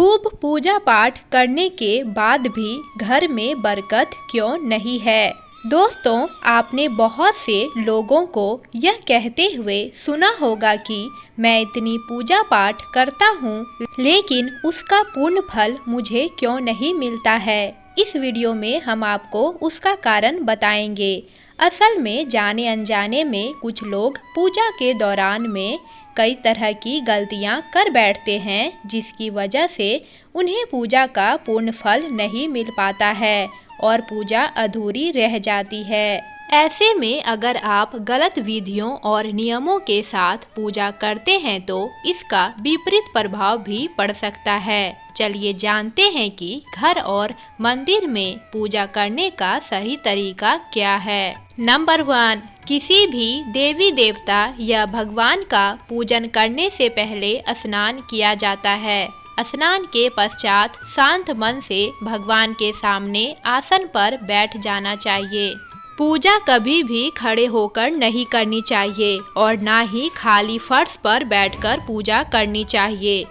खूब पूजा पाठ करने के बाद भी घर में बरकत क्यों नहीं है। दोस्तों, आपने बहुत से लोगों को यह कहते हुए सुना होगा कि मैं इतनी पूजा पाठ करता हूँ लेकिन उसका पूर्ण फल मुझे क्यों नहीं मिलता है। इस वीडियो में हम आपको उसका कारण बताएंगे। असल में जाने अनजाने में कुछ लोग पूजा के दौरान में कई तरह की गलतियां कर बैठते हैं, जिसकी वजह से उन्हें पूजा का पूर्ण फल नहीं मिल पाता है और पूजा अधूरी रह जाती है। ऐसे में अगर आप गलत विधियों और नियमों के साथ पूजा करते हैं तो इसका विपरीत प्रभाव भी पड़ सकता है। चलिए जानते हैं कि घर और मंदिर में पूजा करने का सही तरीका क्या है। नंबर 1, किसी भी देवी देवता या भगवान का पूजन करने से पहले स्नान किया जाता है। स्नान के पश्चात शांत मन से भगवान के सामने आसन पर बैठ जाना चाहिए। पूजा कभी भी खड़े होकर नहीं करनी चाहिए और ना ही खाली फर्श पर बैठकर पूजा करनी चाहिए।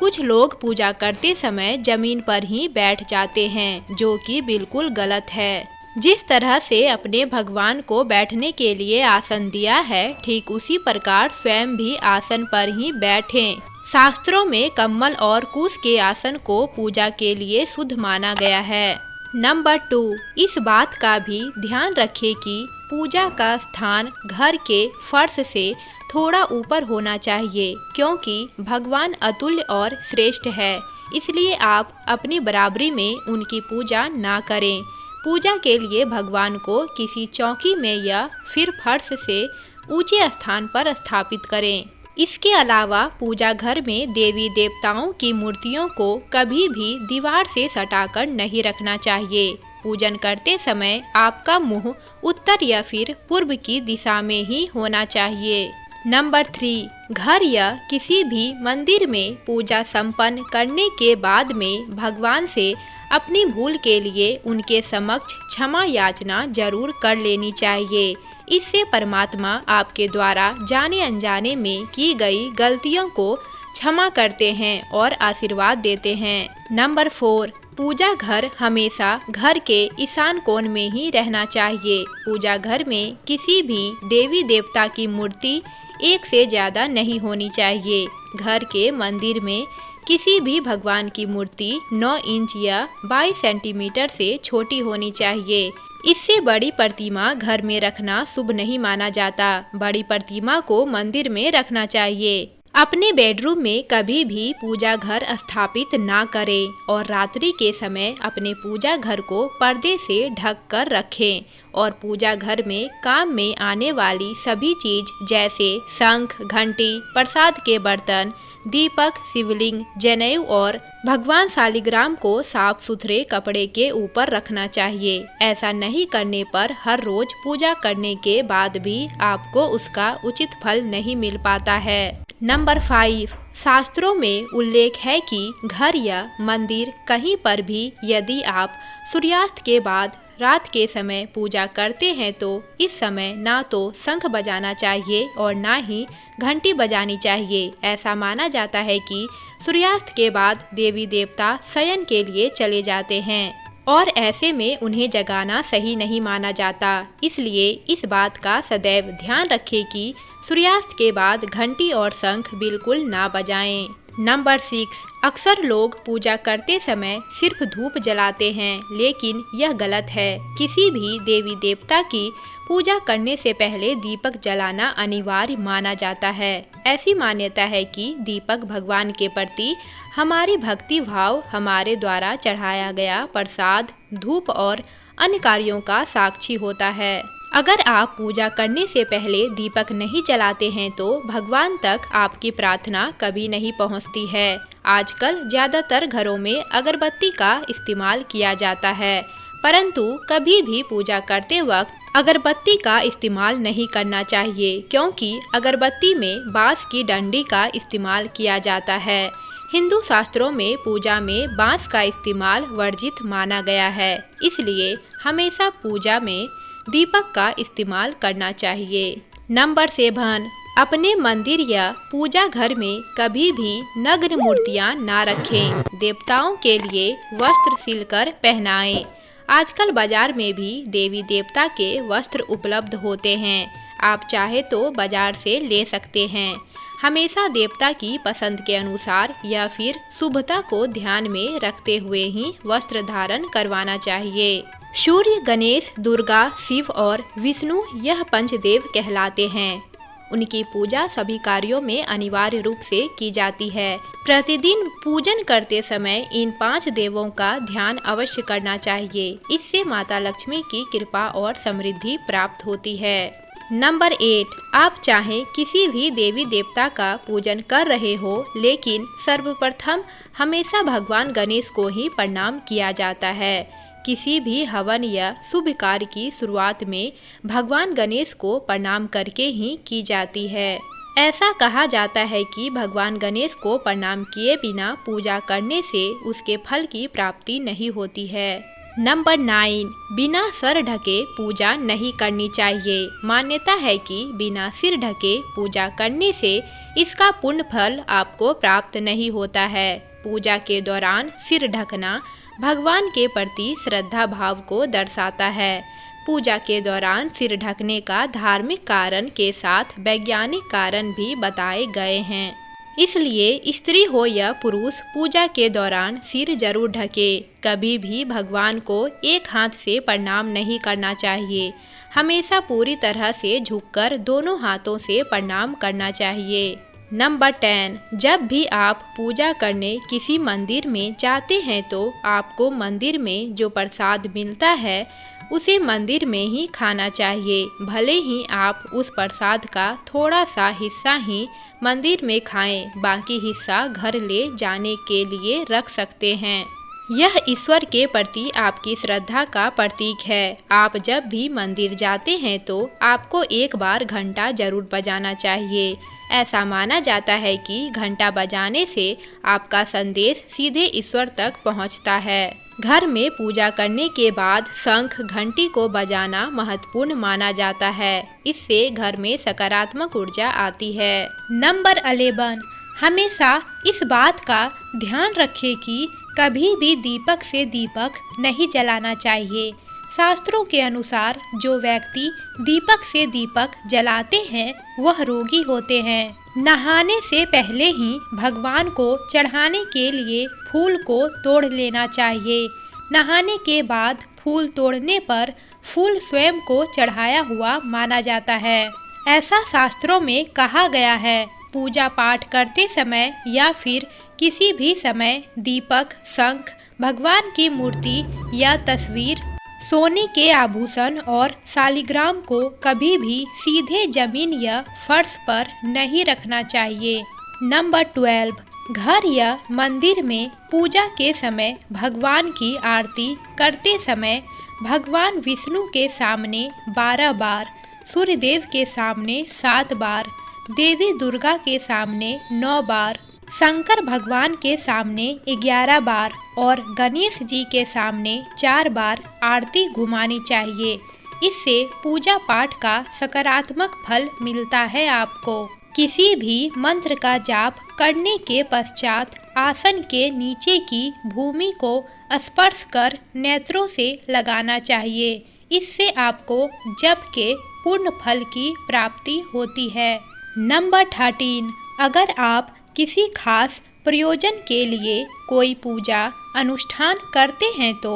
कुछ लोग पूजा करते समय जमीन पर ही बैठ जाते हैं, जो कि बिल्कुल गलत है। जिस तरह से अपने भगवान को बैठने के लिए आसन दिया है, ठीक उसी प्रकार स्वयं भी आसन पर ही बैठें। शास्त्रों में कमल और कुश के आसन को पूजा के लिए शुद्ध माना गया है। नंबर 2, इस बात का भी ध्यान रखें कि पूजा का स्थान घर के फर्श से थोड़ा ऊपर होना चाहिए, क्योंकि भगवान अतुल्य और श्रेष्ठ है। इसलिए आप अपनी बराबरी में उनकी पूजा ना करें। पूजा के लिए भगवान को किसी चौकी में या फिर फर्श से ऊंचे स्थान पर स्थापित करें। इसके अलावा पूजा घर में देवी देवताओं की मूर्तियों को कभी भी दीवार से सटाकर नहीं रखना चाहिए। पूजन करते समय आपका मुंह उत्तर या फिर पूर्व की दिशा में ही होना चाहिए। नंबर 3, घर या किसी भी मंदिर में पूजा संपन्न करने के बाद में भगवान से अपनी भूल के लिए उनके समक्ष क्षमा याचना जरूर कर लेनी चाहिए। इससे परमात्मा आपके द्वारा जाने अनजाने में की गई गलतियों को क्षमा करते हैं और आशीर्वाद देते हैं। नंबर 4, पूजा घर हमेशा घर के ईशान कोण में ही रहना चाहिए। पूजा घर में किसी भी देवी देवता की मूर्ति एक से ज्यादा नहीं होनी चाहिए। घर के मंदिर में किसी भी भगवान की मूर्ति 9 इंच या 22 सेंटीमीटर से छोटी होनी चाहिए। इससे बड़ी प्रतिमा घर में रखना शुभ नहीं माना जाता। बड़ी प्रतिमा को मंदिर में रखना चाहिए। अपने बेडरूम में कभी भी पूजा घर स्थापित ना करें और रात्रि के समय अपने पूजा घर को पर्दे से ढक कर रखें और पूजा घर में काम में आने वाली सभी चीज जैसे शंख, घंटी, प्रसाद के बर्तन, दीपक, शिवलिंग, जनेऊ और भगवान शालिग्राम को साफ सुथरे कपड़े के ऊपर रखना चाहिए। ऐसा नहीं करने पर हर रोज पूजा करने के बाद भी आपको उसका उचित फल नहीं मिल पाता है। नंबर 5, शास्त्रों में उल्लेख है कि घर या मंदिर कहीं पर भी यदि आप सूर्यास्त के बाद रात के समय पूजा करते हैं तो इस समय ना तो शंख बजाना चाहिए और ना ही घंटी बजानी चाहिए। ऐसा माना जाता है कि सूर्यास्त के बाद देवी देवता शयन के लिए चले जाते हैं और ऐसे में उन्हें जगाना सही नहीं माना जाता। इसलिए इस बात का सदैव ध्यान रखें कि सूर्यास्त के बाद घंटी और शंख बिल्कुल ना बजाएं। नंबर 6, अक्सर लोग पूजा करते समय सिर्फ धूप जलाते हैं, लेकिन यह गलत है। किसी भी देवी देवता की पूजा करने से पहले दीपक जलाना अनिवार्य माना जाता है। ऐसी मान्यता है कि दीपक भगवान के प्रति हमारी भक्ति भाव, हमारे द्वारा चढ़ाया गया प्रसाद, धूप और अन्य कार्यों का साक्षी होता है। अगर आप पूजा करने से पहले दीपक नहीं जलाते हैं तो भगवान तक आपकी प्रार्थना कभी नहीं पहुंचती है। आजकल ज्यादातर घरों में अगरबत्ती का इस्तेमाल किया जाता है, परंतु कभी भी पूजा करते वक्त अगरबत्ती का इस्तेमाल नहीं करना चाहिए, क्योंकि अगरबत्ती में बांस की डंडी का इस्तेमाल किया जाता है। हिंदू शास्त्रों में पूजा में बांस का इस्तेमाल वर्जित माना गया है। इसलिए हमेशा पूजा में दीपक का इस्तेमाल करना चाहिए। नंबर 7, अपने मंदिर या पूजा घर में कभी भी नग्न मूर्तियां ना रखें। देवताओं के लिए वस्त्र सिलकर पहनाएं। आजकल बाजार में भी देवी देवता के वस्त्र उपलब्ध होते हैं। आप चाहे तो बाजार से ले सकते हैं। हमेशा देवता की पसंद के अनुसार या फिर शुभता को ध्यान में रखते हुए ही वस्त्र धारण करवाना चाहिए। सूर्य, गणेश, दुर्गा, शिव और विष्णु यह पंचदेव कहलाते हैं। उनकी पूजा सभी कार्यों में अनिवार्य रूप से की जाती है। प्रतिदिन पूजन करते समय इन 5 देवों का ध्यान अवश्य करना चाहिए। इससे माता लक्ष्मी की कृपा और समृद्धि प्राप्त होती है। नंबर 8, आप चाहें किसी भी देवी देवता का पूजन कर रहे हो, लेकिन सर्वप्रथम हमेशा भगवान गणेश को ही प्रणाम किया जाता है। किसी भी हवन या शुभ कार्य की शुरुआत में भगवान गणेश को प्रणाम करके ही की जाती है। ऐसा कहा जाता है कि भगवान गणेश को प्रणाम किए बिना पूजा करने से उसके फल की प्राप्ति नहीं होती है। नंबर 9, बिना सर ढके पूजा नहीं करनी चाहिए। मान्यता है कि बिना सिर ढके पूजा करने से इसका पुण्य फल आपको प्राप्त नहीं होता है। पूजा के दौरान सिर ढकना भगवान के प्रति श्रद्धा भाव को दर्शाता है। पूजा के दौरान सिर ढकने का धार्मिक कारण के साथ वैज्ञानिक कारण भी बताए गए हैं। इसलिए स्त्री हो या पुरुष पूजा के दौरान सिर जरूर ढके। कभी भी भगवान को एक हाथ से प्रणाम नहीं करना चाहिए। हमेशा पूरी तरह से झुककर दोनों हाथों से प्रणाम करना चाहिए। नंबर 10, जब भी आप पूजा करने किसी मंदिर में जाते हैं तो आपको मंदिर में जो प्रसाद मिलता है उसे मंदिर में ही खाना चाहिए। भले ही आप उस प्रसाद का थोड़ा सा हिस्सा ही मंदिर में खाएं, बाकी हिस्सा घर ले जाने के लिए रख सकते हैं। यह ईश्वर के प्रति आपकी श्रद्धा का प्रतीक है। आप जब भी मंदिर जाते हैं तो आपको एक बार घंटा जरूर बजाना चाहिए। ऐसा माना जाता है कि घंटा बजाने से आपका संदेश सीधे ईश्वर तक पहुंचता है। घर में पूजा करने के बाद शंख, घंटी को बजाना महत्वपूर्ण माना जाता है। इससे घर में सकारात्मक ऊर्जा आती है। नंबर 11, हमेशा इस बात का ध्यान रखें कि कभी भी दीपक से दीपक नहीं जलाना चाहिए। शास्त्रों के अनुसार जो व्यक्ति दीपक से दीपक जलाते हैं वह रोगी होते हैं। नहाने से पहले ही भगवान को चढ़ाने के लिए फूल को तोड़ लेना चाहिए। नहाने के बाद फूल तोड़ने पर फूल स्वयं को चढ़ाया हुआ माना जाता है। ऐसा शास्त्रों में कहा गया है। पूजा पाठ करते समय या फिर किसी भी समय दीपक, शंख, भगवान की मूर्ति या तस्वीर, सोने के आभूषण और शालिग्राम को कभी भी सीधे जमीन या फर्श पर नहीं रखना चाहिए। नंबर 12, घर या मंदिर में पूजा के समय भगवान की आरती करते समय भगवान विष्णु के सामने 12 बार, सूर्यदेव के सामने 7 बार, देवी दुर्गा के सामने 9 बार, शंकर भगवान के सामने 11 बार और गणेश जी के सामने 4 बार आरती घुमानी चाहिए। इससे पूजा पाठ का सकारात्मक फल मिलता है आपको। किसी भी मंत्र का जाप करने के पश्चात आसन के नीचे की भूमि को स्पर्श कर नेत्रों से लगाना चाहिए। इससे आपको जप के पूर्ण फल की प्राप्ति होती है। नंबर 13, अगर आप किसी खास प्रयोजन के लिए कोई पूजा अनुष्ठान करते हैं तो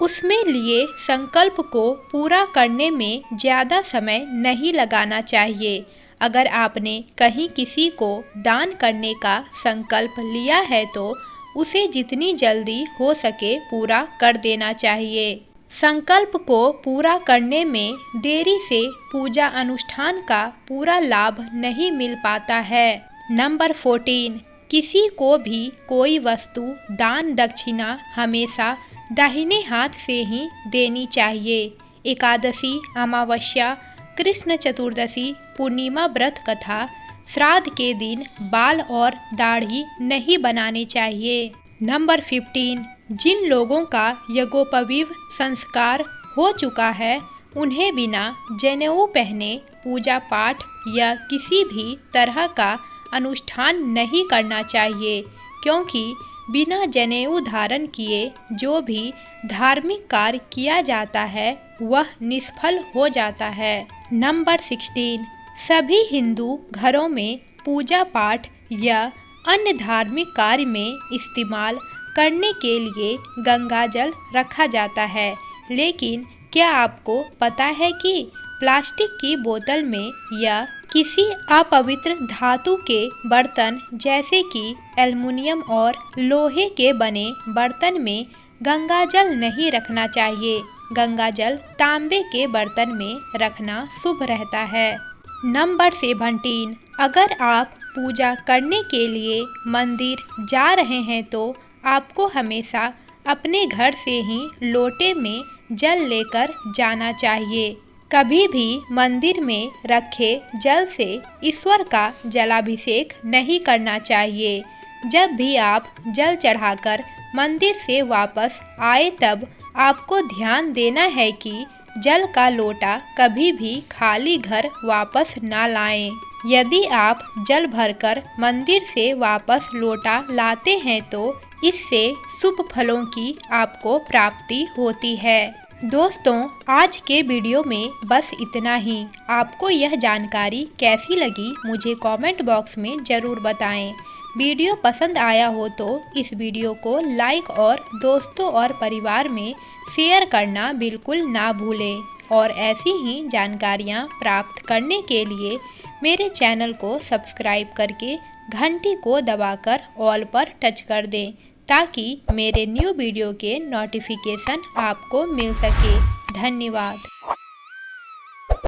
उसमें लिए संकल्प को पूरा करने में ज़्यादा समय नहीं लगाना चाहिए। अगर आपने कहीं किसी को दान करने का संकल्प लिया है तो उसे जितनी जल्दी हो सके पूरा कर देना चाहिए। संकल्प को पूरा करने में देरी से पूजा अनुष्ठान का पूरा लाभ नहीं मिल पाता है। नंबर 14, किसी को भी कोई वस्तु दान दक्षिणा हमेशा दाहिने हाथ से ही देनी चाहिए। एकादशी, अमावस्या, कृष्ण चतुर्दशी, पूर्णिमा व्रत कथा, श्राद्ध के दिन बाल और दाढ़ी नहीं बनाने चाहिए। नंबर 15, जिन लोगों का यज्ञोपवीत संस्कार हो चुका है उन्हें बिना जनेऊ पहने पूजा पाठ या किसी भी तरह का अनुष्ठान नहीं करना चाहिए, क्योंकि बिना जनेऊ धारण किए जो भी धार्मिक कार्य किया जाता है वह निष्फल हो जाता है। नंबर 16, सभी हिंदू घरों में पूजा पाठ या अन्य धार्मिक कार्य में इस्तेमाल करने के लिए गंगा जल रखा जाता है, लेकिन क्या आपको पता है कि प्लास्टिक की बोतल में या किसी अपवित्र धातु के बर्तन जैसे कि एल्युमिनियम और लोहे के बने बर्तन में गंगा जल नहीं रखना चाहिए। गंगा जल तांबे के बर्तन में रखना शुभ रहता है। नंबर 17, अगर आप पूजा करने के लिए मंदिर जा रहे हैं तो आपको हमेशा अपने घर से ही लोटे में जल लेकर जाना चाहिए। कभी भी मंदिर में रखे जल से ईश्वर का जलाभिषेक नहीं करना चाहिए। जब भी आप जल चढ़ाकर मंदिर से वापस आए तब आपको ध्यान देना है कि जल का लोटा कभी भी खाली घर वापस ना लाएं। यदि आप जल भरकर मंदिर से वापस लोटा लाते हैं तो इससे शुभ फलों की आपको प्राप्ति होती है। दोस्तों, आज के वीडियो में बस इतना ही। आपको यह जानकारी कैसी लगी मुझे कमेंट बॉक्स में ज़रूर बताएं। वीडियो पसंद आया हो तो इस वीडियो को लाइक और दोस्तों और परिवार में शेयर करना बिल्कुल ना भूलें। और ऐसी ही जानकारियाँ प्राप्त करने के लिए मेरे चैनल को सब्सक्राइब करके घंटी को दबाकर ऑल पर टच कर दें, ताकि मेरे न्यू वीडियो के नोटिफिकेशन आपको मिल सके। धन्यवाद।